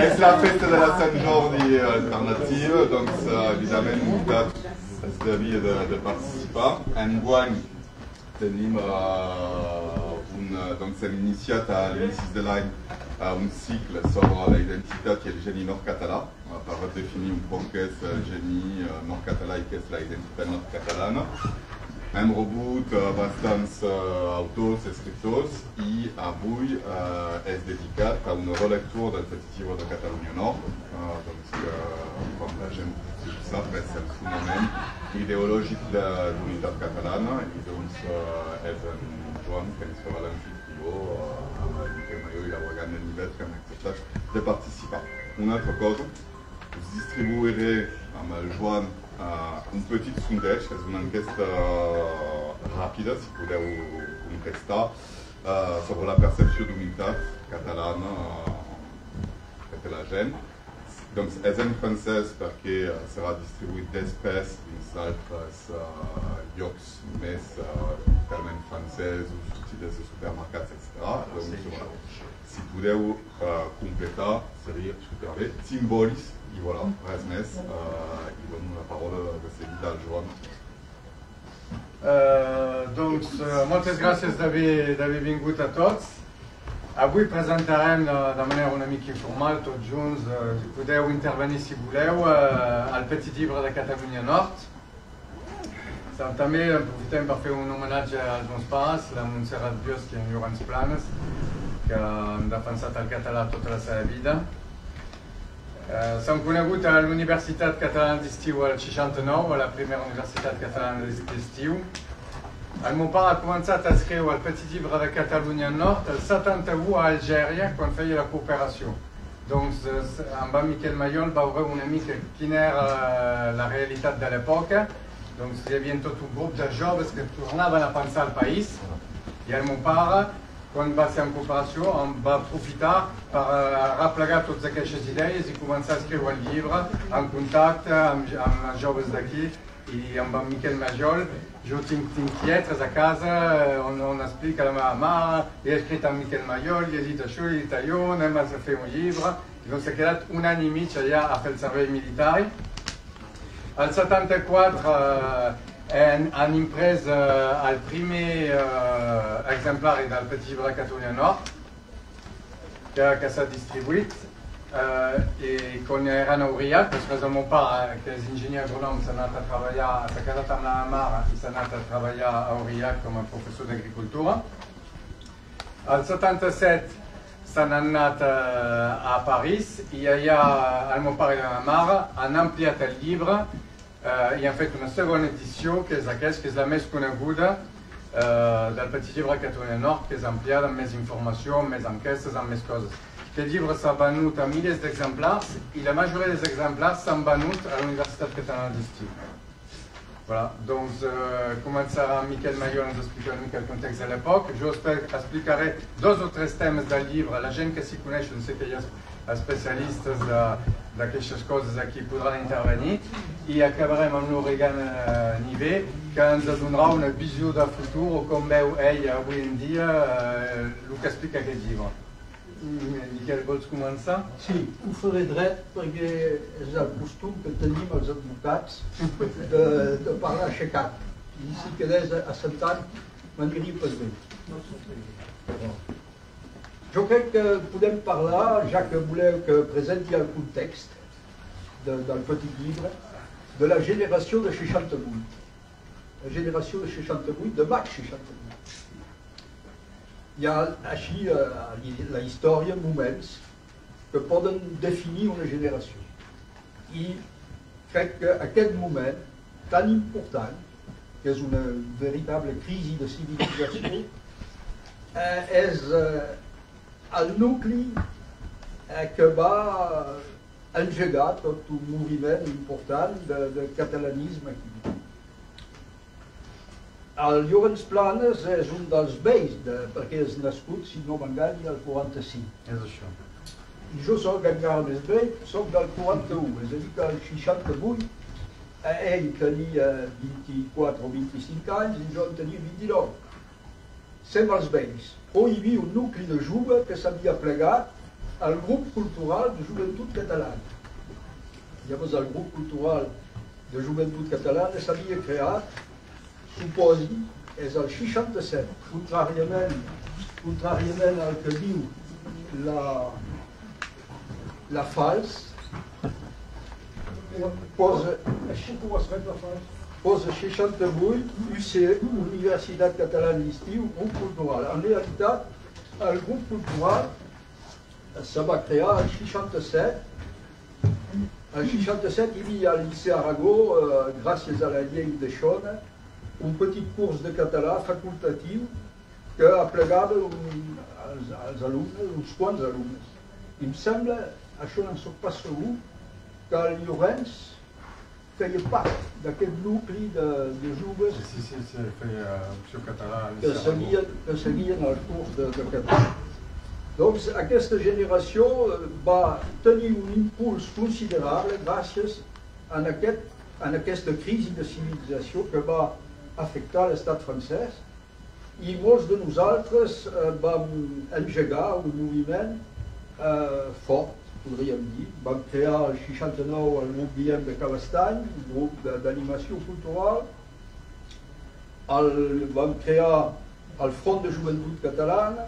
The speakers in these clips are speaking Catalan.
És la festa de la Sant Jordi alternativa, doncs evidentment es devia de participar. Enguany tenim doncs hem iniciat a l'inici de l'any un cicle sobre la identitat i el geni nord-català per definir un poc què és el geni nord-català i què és la identitat nord-catalana. Hem rebut bastants autors, escriptors i avui és dedicat a una relectura del Petit Llibre de Catalunya Nord, doncs com la gent sap és el fonament ideològic de l'unitat catalana i doncs és en Joan que ens farà l'anfitrió amb el Miquel Maiol i la Bragant de Nivet que han acceptat de participar. Una altra cosa, us distribuiré amb el Joan un petit sondeig, que és una enquesta ràpida, si podeu contestar, sobre la percepció d'unitat catalana que té la gent. Doncs és en francès perquè serà distribuït després dins d'altres llocs més totalment francesos, sortides de supermercats, etc. Doncs, si podeu completar, seria superbé. Simbolis, i voilà, res més. I dono la paraula de seguida al Joan. Doncs, moltes gràcies d'haver vingut a tots. Avui presentarem de manera una mica informal, tots junts, podeu intervenir si voleu, al Petit Llibre de Catalunya Nord. També aprofitem per fer un homenatge als meus pares, la Montserrat Bioschi i en Llorenç Planes, que han defensat el català tota la seva vida. S'han conegut a l'Universitat Catalana d'Estiu al 69, a la primera Universitat Catalana d'Estiu. El meu pare ha començat a escriure el Petit Llibre de Catalunya Nord el 71 a Algèria, quan feia la cooperació. Doncs amb en Miquel Maiol va veure una mica quina era la realitat de l'època. Doncs hi havia tot un grup de joves que tornaven a pensar al país. I el meu pare, quan va ser en cooperació, en va aprofitar per replegar totes aquestes idees i començar a escriure el llibre en contacte amb els joves d'aquí i amb en Miquel Maiol. Jo tinc lletres a casa on explica la meva mare, he escrit amb Miquel Maiol, he dit això, he dit allò, anem a fer un llibre. I doncs s'ha quedat un any i mig allà a fer el servei militar. Al 74 han imprès el primer exemplar del Petit Llibre de Catalunya Nord, que s'ha distribuït. I quan eren a Aurillac, després el meu pare, que és enginyer agronòmic, s'ha anat a treballar, s'ha casat amb la mare i s'ha anat a treballar a Aurillac com a professor d'agricultura. Al 77 s'han anat a París i allà el meu pare i la mare han ampliat el llibre i han fet una segona edició, que és aquesta, que és la més coneguda del Petit Llibre de Catalunya Nord, que és ampliada amb més informació, amb més enquestes, amb més coses. Aquest llibre s'ha venut a milers d'exemplars i la majoria dels exemplars s'han venut a l'Universitat Catalana d'Estiu. Voilà, doncs començarà Miquel Maiol ens explicar una mica el context de l'època. Jo explicaré 2 o 3 temes del llibre. La gent que s'hi coneix, no sé que hi ha especialistes d'aquestes coses aquí podran intervenir i acabarem amb l'Oregan Nivet, que ens donarà una visió de futur o com veu ell avui en dia el que explica aquest llibre. Miquel, vols començar? Sí, ho faré dret perquè és el costum que tenim els advocats de parlar aixecat. I si quedés assentat m'aniria pas bé. Jo crec que podem parlar, ja que voleu que presenti el context del petit llibre, de la generació de 68. La generació de 68, de maig 68. Hi ha així a la història moments que poden definir una generació. I crec que aquest moment tan important, que és una veritable crisi de civilització, és el nucli que va engegar tot un moviment important de catalanisme aquí. El Llorenç Planes és un dels vells, perquè és nascut, si no m'engany, el 45. És això. I jo soc encara més vell, soc del 41, és a dir que el 68 ell tenia 24 o 25 anys i jo en tenia 29. sem els veïns. Però hi havia un nucli de jove que s'havia plegat al grup cultural de joventut catalana. Llavors el grup cultural de joventut catalana s'havia creat, suposi, és el 67, contràriament al que diu la FALS, posa, així com es fet la FALS, posa 68, UC, Universitat Catalana d'Estiu, grup cultural. En realitat, el grup cultural se va crear al 67. En 67, hi havia al Liceu Aragó, gràcies a la llei de Xona, un petit curs de català facultatiu que aplegava els alumnes, uns quants alumnes. I em sembla, això no en soc pas segur, que el Llorenç feia part d'aquest nucli de joves Sí, feia opció català. que seguien el curs de català. Doncs aquesta generació va tenir un impuls considerable gràcies a aquesta crisi de civilització que va afectar l'estat francès, i molts de nosaltres vam engegar un moviment fort, podríem dir. Vam crear el 69 el grup Guillem de Cabestany, un grup d'animació cultural. Vam crear el Front de Joventut Catalana.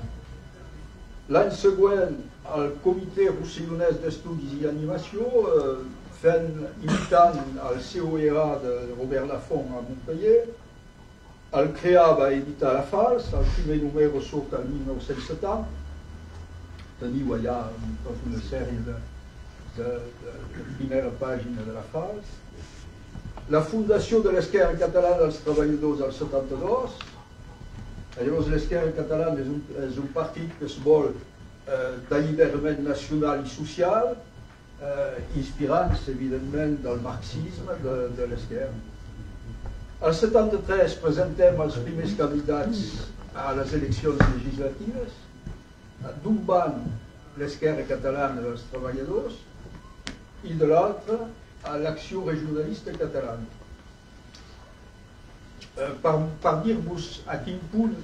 L'any següent, el Comitè Rossellonès d'Estudis i Animació, imitant el COEA de Robert Laffont a Montpellier. El CREA va editar la FALS, el primer número surt el 1970. Teniu allà tota una sèrie de primera pàgina de la FALS. La fundació de l'Esquerra Catalana dels Treballadors al 72. Llavors l'Esquerra Catalana és un partit que es vol d'alliberament nacional i social, inspirant-se evidentment del marxisme de l'Esquerra. Al 73 presentem els primers candidats a les eleccions legislatives. D'un banc l'Esquerra Catalana dels Treballadors i de l'altre a l'Acció Regionalista Catalana. Per dir-vos a quin punt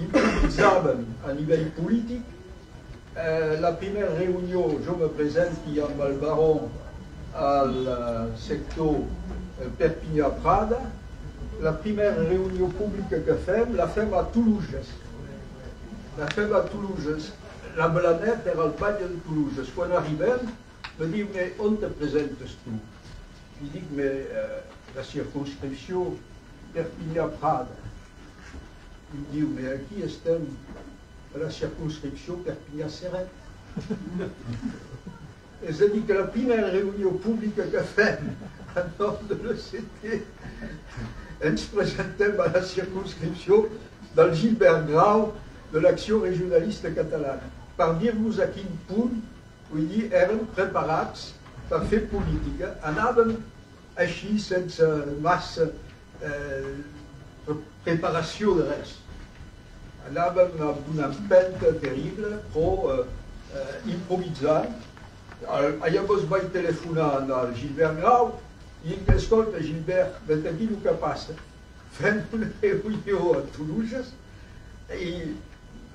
improvisàvem a nivell polític, la primera reunió, jo me presenti amb el baron al sector Perpinyà-Prada, la primera reunió pública que fem, la fem a Toulouse. La Blanette era al batlle de Toulouse. Quan arribem, me diu, mais on te presentes tu? Je dic, mais la circonscripció Perpinyà-Prada. Em diu, mais aquí estem a la circonscripció Perpinyà-Céret. És a dir, que la primera reunió pública que fem en nom de l'ECT ens presentem a la circonscripció del Gilbert Grau de l'Acció Regionalista Catalana. Per dir-vos a quin punt, vull dir, érem preparats per fer política. Anàvem així sense massa preparació de res. Anàvem amb una empenta terrible, però improvisant. Llavors vaig telefonar al Gilbert Grau i dic, escolta, Gilbert, vet aquí el que passa. Fem una reunió a Toulouse i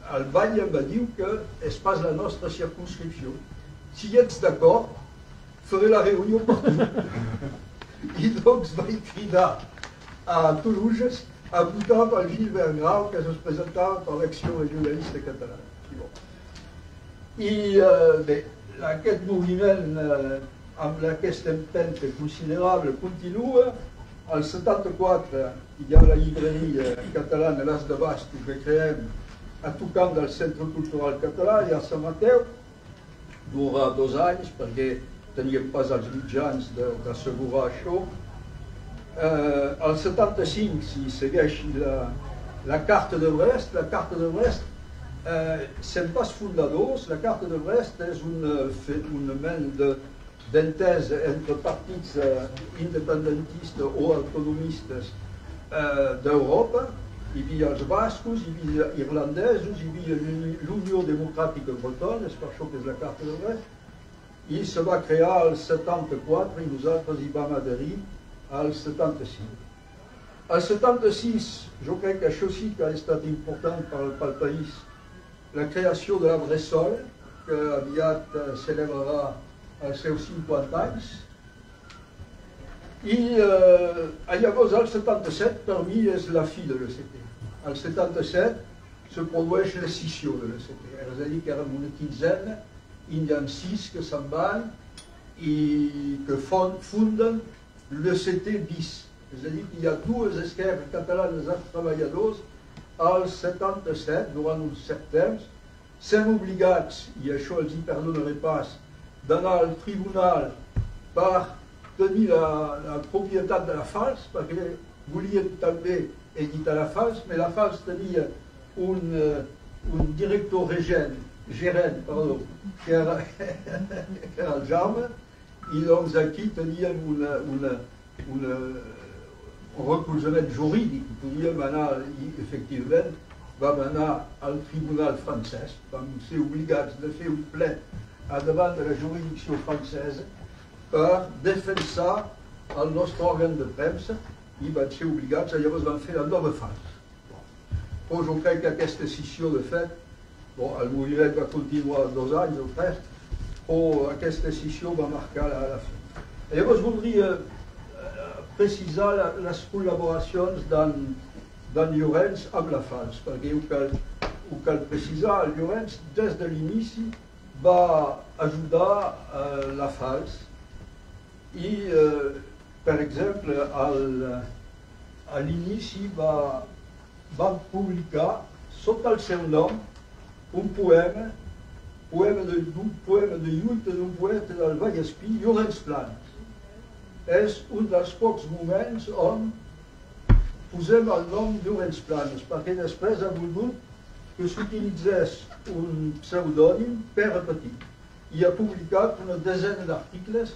el batlle em va dir que és pas la nostra circonscripció. Si ets d'acord, faré la reunió per tu. I doncs vaig cridar a Toulouse a votar pel Gilbert Grau, que es presentava per l'Acció Regionalista Catalana. I bé, aquest moviment amb aquesta empenta considerable continua. Al 74 hi ha la llibreria catalana L'As de Bastos que creem a tocant del Centre Cultural Català i a Sant Mateu. Durarà 2 anys perquè teníem pas els mitjans d'assegurar això. Al 75 s'hi segueix la Carta de Brest. La Carta de Brest, sem pas fundadors, la Carta de Brest és una mena d'entesa entre partits independentistes o autonomistes d'Europa. Hi havia els bascos, hi havia irlandesos, hi havia l'Unió Democràtica Bretona, és per això que és la Carta de Brest, i se va crear al 74 i nosaltres hi vam adherir al 75. En 76, je crois que això sí que ha estat important pel país, la creació de la Bressol, que aviat celebrarà els seus 50 anys. I llavors, al 77, per mi, és la fi de l'ECT. Al 77 se produeix l'escissió de l'ECT. És a dir, que érem una quinzena, i hi ha 6 que se'n van i que funden l'ECT bis. És a dir, que hi ha dues esquerres catalanes als treballadors al 77, durant un cert temps, sent obligats, i això els hi perdonaré pas, d'anar al tribunal per tenir la propietat de la FALS, perquè volien també editar la FALS, mais la FALS tenia un director gerent, que era el Jaume, i doncs aquí teníem un recolzament jurídic, podíem anar, i efectivament vam anar al tribunal francès, vam ser obligats de fer un ple davant de la jurisdicció francesa per defensar el nostre òrgan de premsa i van ser obligats, llavors van fer la nova FALS. Però jo crec que aquesta escissió, de fet, el moviment va continuar 2 anys o 3, però aquesta escissió va marcar la fi. Llavors voldria precisar les col·laboracions d'en Llorenç amb la FALS, perquè ho cal precisar. El Llorenç, des de l'inici, va ajudar la FALS i, per exemple, a l'inici van publicar, sota el seu nom, un poema de lluita d'un poeta del Vallespí, Llorenç Planes. És un dels pocs moments on posem el nom Llorenç Planes, perquè després ha volgut que s'utilitzés un pseudònim Pere Petit i ha publicat una desena d'articles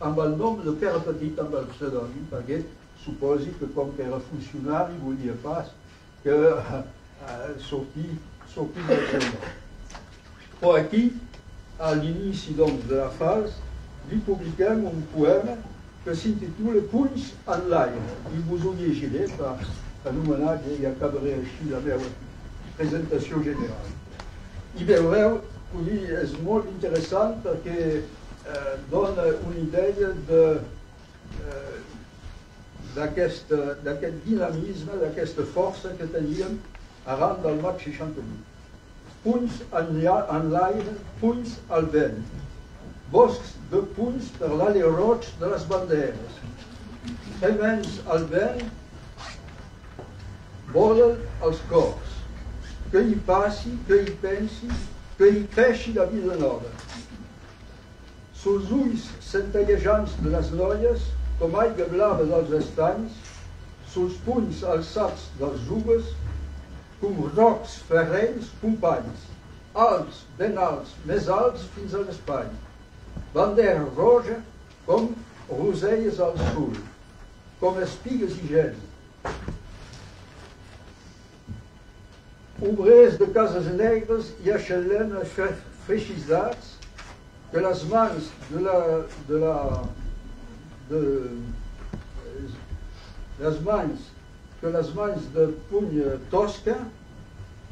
amb el nom de Pere Petit amb el pseudònim, perquè suposi que com que era funcionari volia pas que sortís del seu nom. Però aquí, a l'inici de la FALS, li publiquem un poema que s'intitula Punys en l'aire, i vos ho llegiré per homenatge i acabaré així la meva presentació general. I veureu que és molt interessant perquè dona una idea d'aquest dinamisme, d'aquesta força que teníem arran del maig 68. Punys en l'aire, punys al vent. Boscs de punys per l'ali roig de les banderes. Remens al vent volen els cors. Que hi passi, que hi pensi, que hi creixi la vida nova. Sos ulls centellejants de les noies, com aigua blava dels estanys, sos punys alçats dels joves, com rocs ferrenys companys, alts, ben alts, més alts fins a l'espai. Bandera roja com roselles al sol, com espigues i gel. Obrers de cases negres i aixelenes feixisats que les mans les mans de puny tosca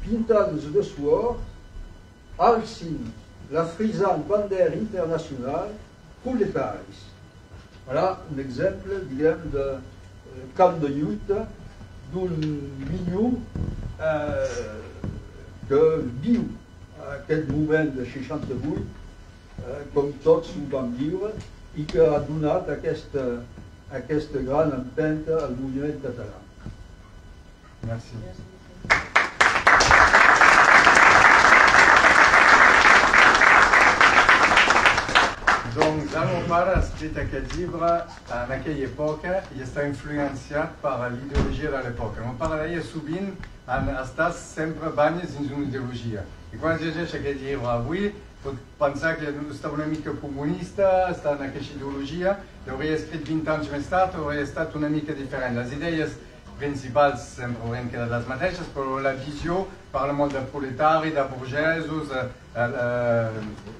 pintades de suor alcin la frisant bandera internacional proletaris. Voilà un exemple, diguem, de camp de lluita d'un milieu que viu aquest moment de 68, com tots ho vam viure, i que ha donat aquesta gran empenta al moviment català. Merci. Donc, el meu pare ha escrit aquest llibre en aquella època i està influenciat per l'ideologia de l'època. El meu pare deia sovint estàs sempre banyes dins una ideologia. I quan llegeix aquest llibre avui pot pensar que està una mica comunista, està en aquesta ideologia, l'hauria escrit 20 anys més tard, hauria estat una mica diferent. Les idees principals sempre haurien quedat les mateixes, però la visió parla molt de proletari, de burgesos,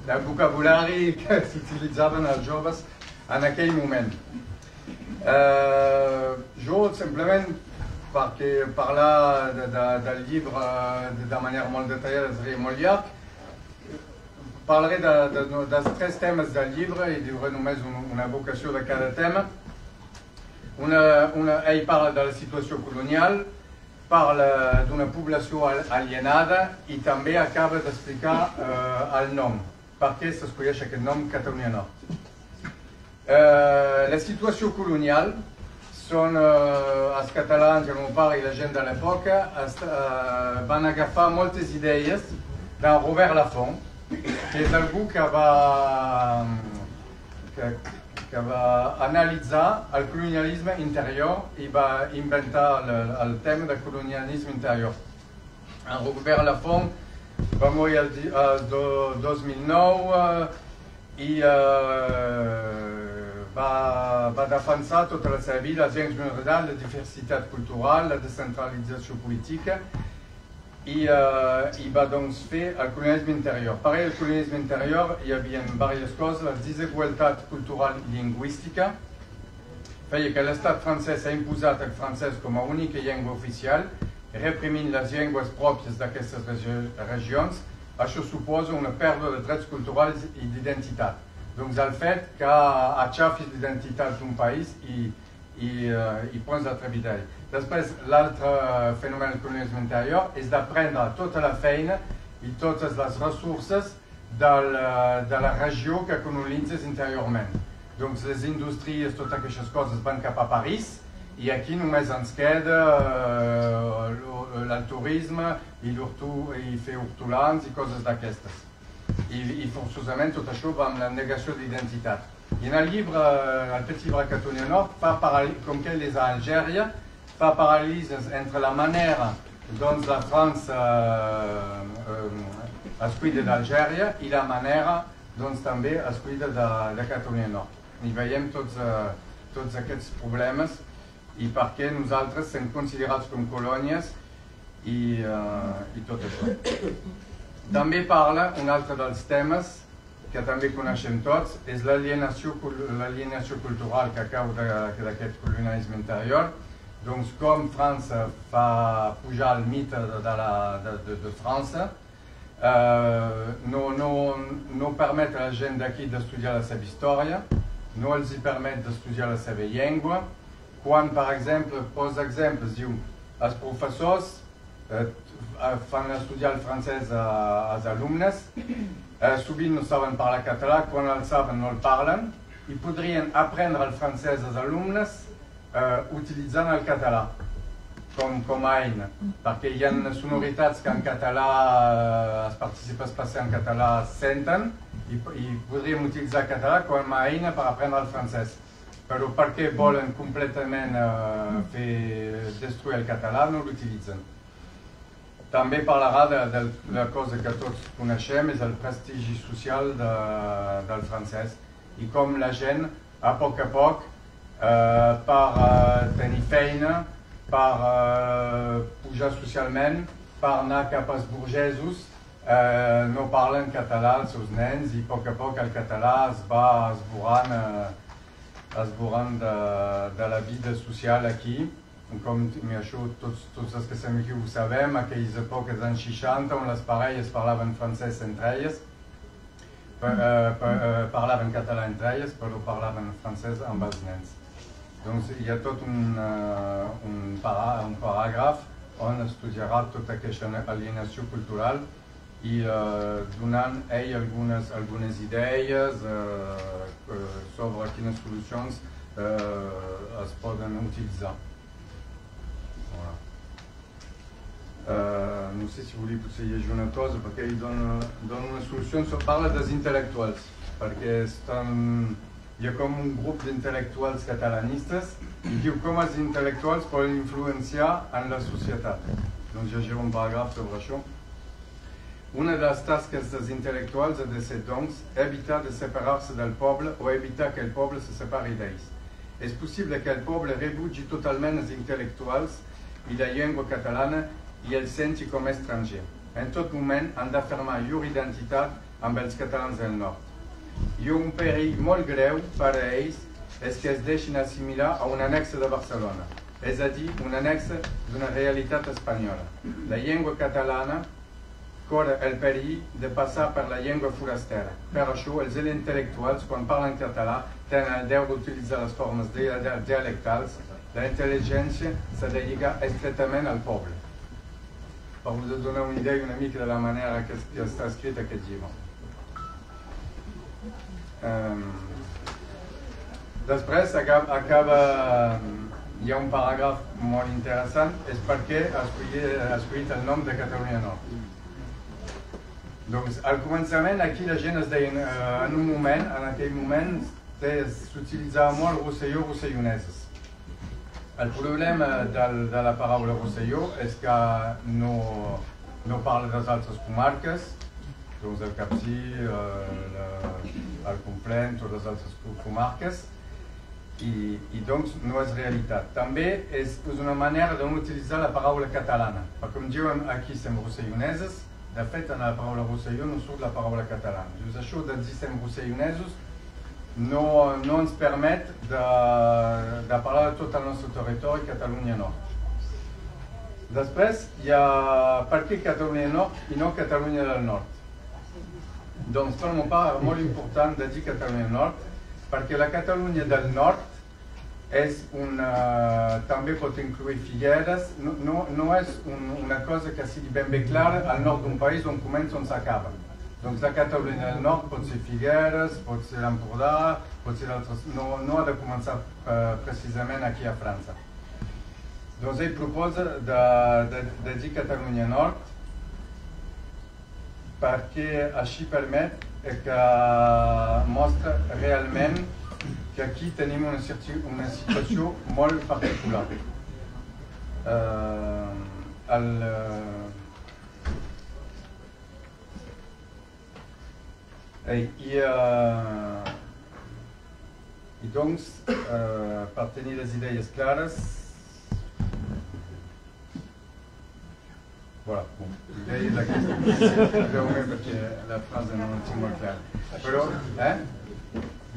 del vocabulari que s'utilitzaven els joves en aquell moment. Jo simplement perquè parlar del llibre de manera molt detallada seria molt llarg. Parlaré dels 3 temes del llibre i diré només una evocació de cada tema. Ell parla de la situació colonial, parla d'una població alienada i també acaba d'explicar el nom, per què s'escolleix aquest nom Catalunya Nord. La situació colonial són els catalans, el meu pare i la gent de l'època van agafar moltes idees d'en Robert Laffont, que és algú que va analitzar el colonialisme interior i va inventar el tema del colonialisme interior. En Robert Laffont va morir el 2009 i va defensar tota la seva vida els gens minoritaris, la diversitat cultural, la descentralització política i va doncs fer el colonialisme interior. Per ell, el colonialisme interior hi havia diverses coses, la desigualtat cultural i lingüística, feia que l'estat francès ha imposat el francès com a única llengua oficial, reprimint les llengües pròpies d'aquestes regions. Això suposa una pèrdua de drets culturals i d'identitat. Doncs el fet que aixafis l'identitat d'un país i pots l'atrevidell. Després, l'altre fenomen del colonialisme interior és de prendre tota la feina i totes les ressources de la regió que colonitzes interiorment. Doncs les indústries, totes aquestes coses van cap a París i aquí només ens queda el turisme i fer hortolans i coses d'aquestes. I forçosament tot això va amb la negació d'identitat. I en el llibre, el petit llibre Catalunya Nord, com que ell és a Algèria, fa paral·lelismes entre la manera dont la França es cuida d'Algèria i la manera dont també es cuida de Catalunya Nord. I veiem tots aquests problemes i per què nosaltres som considerats com colònies i tot això. També parla, un altre dels temes que també coneixem tots, és l'alienació cultural que cau d'aquest colonialisme interior. Doncs com França fa pujar el mite de França, no permet a la gent d'aquí d'estudiar la seva història, no els permet d'estudiar la seva llengua. Quan, per exemple, posa exemples, diu, els professors fan estudiar el francès als alumnes, sovint no saben parlar català, quan el saben no el parlen, i podrien aprendre el francès als alumnes utilitzant el català com a eina, perquè hi ha sonoritats que en català els participants passats en català senten i podríem utilitzar el català com a eina per aprendre el francès. Però perquè volen completament destruir el català no l'utilitzen. També parlarà de la cosa que tots coneixem, és el prestigi social del francès i com la gent, a poc, per tenir feina, per pujar socialment, per anar cap als burgesos, no parlen català als seus nens i a poc el català es va esborrant de la vida social aquí. Com això tots els que som aquí ho sabem, aquelles èpoques d'anys 60 on les parelles parlaven francès entre elles, parlaven català entre elles, però parlaven francès amb els nens. Doncs hi ha tot un paràgraf on estudiarà tota aquesta alienació cultural i donant ell algunes idees sobre quines solucions es poden utilitzar. No sé si volia potser llegir una cosa, perquè ell dona unes solucions, parla dels intel·lectuals, perquè hi ha com un grup d'intel·lectuals catalanistes i diu com els intel·lectuals poden influenciar en la societat. Doncs llegiré un paràgraf sobre això. Una de les tasques dels intel·lectuals ha de ser, doncs, evitar de separar-se del poble o evitar que el poble se separi d'ells. És possible que el poble rebutgi totalment els intel·lectuals i la llengua catalana i el senti com estranger. En tot moment han d'afirmar llur identitat amb els catalans del nord. I un perill molt greu per a ells és que es deixin assimilar a un annexe de Barcelona. és a dir, un annex d'una realitat espanyola. La llengua catalana corre el perill de passar per la llengua forastera. Per això, els intel·lectuals, quan parlen català, tenen el deure d'utilitzar les formes dialectals. La intel·ligència s'ha de lligar estretament al poble. Per us donar una idea una mica de la manera que està escrit aquest llibre. Després hi ha un paràgraf molt interessant, és per què ha escollit el nom de Catalunya Nord. Doncs al començament aquí la gent es deia, en aquell moment s'utilitzava molt Rosselló, rosselloneses. El problema de la paraula Rosselló és que no parla de les altres comarques, doncs el Capcir, el Conflent, totes les altres comarques, i doncs no és realitat. També és una manera de no utilitzar la paraula catalana, perquè com diuen aquí som rosselloneses, de fet en la paraula Rosselló no surt la paraula catalana. Just això de dir som rossellonesos no ens permet de parlar de tot el nostre territori, Catalunya Nord. Després hi ha per què Catalunya Nord i no Catalunya del Nord. Doncs per mon part és molt important de dir Catalunya Nord perquè la Catalunya del Nord també pot incloure Figueres, no és una cosa que sigui ben bé clara al nord d'un país on comença on s'acaba. Doncs la Catalunya del Nord pot ser Figueres, pot ser l'Empordà, pot ser d'altres... No ha de començar precisament aquí a França. Doncs ell proposa de dir Catalunya Nord perquè així permet que mostra realment que aquí tenim una situació molt particular. I doncs, per tenir les idees clares, voilà, bon, l'idea és aquesta, perquè la frase no la tinc molt clara. Però,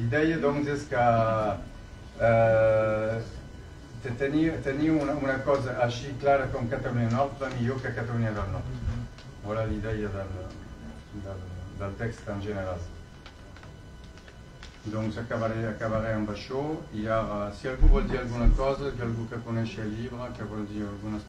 l'idea doncs és que tenir una cosa així clara com Catalunya Nord va millor que Catalunya del Nord. Voilà l'idea del text en general. Doncs acabaré amb això i ara, si algú vol dir alguna cosa, que algú que coneix el llibre, que vol dir alguna cosa,